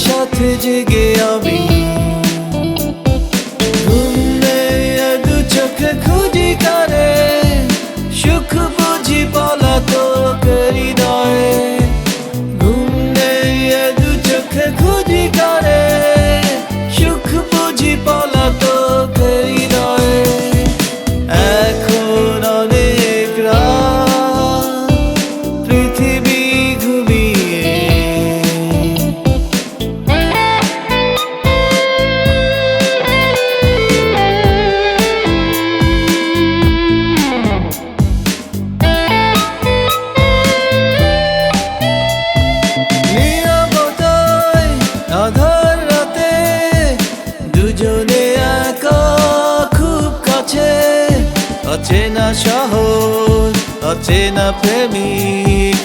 সাথে জেগে আমি ঘুম নেই দু চোখে খুঁজি কারে সুখ বুঝি পলাতক হৃদয়ে ঘুম নেই দু চোখে খুঁজি কারে সুখ বুঝি পলাতক হৃদয়ে এখন অনেক রাত পৃথিবী ঘুমিয়ে আধার রাতে দুজনে একা খুব কাছে অচেনা শহর অচেনা প্রেমিক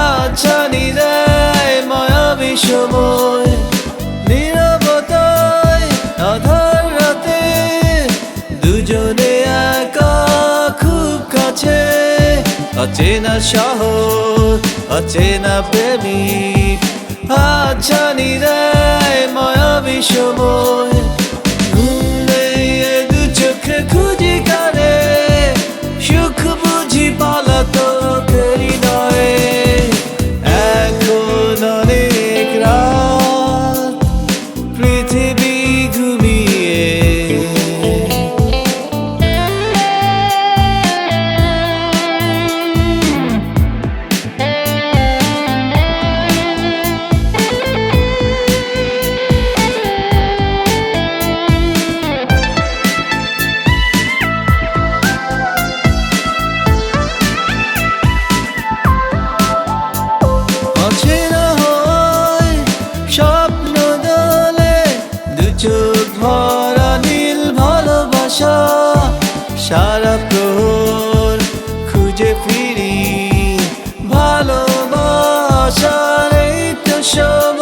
আচ্ছা নিরায় মায়াবী সময় নীরবতায় আধার রাতে দুজনে একা খুব কাছে অচেনা শহর অচেনা প্রেমিক আচ্ছা নিরায় মায়াবী সময় ঘুম নেই দু চোখে খুঁজি কারে সুখ বুঝি পলাতক হৃদয়ে এখন অনেক রাত পৃথিবী ঘুমিয়ে স্বপ্ন দলে দু চোখ ভরা নীল ভালোবাসা সারা প্রহর খুঁজে ফিরি ভালোবাসার এই তো সময়।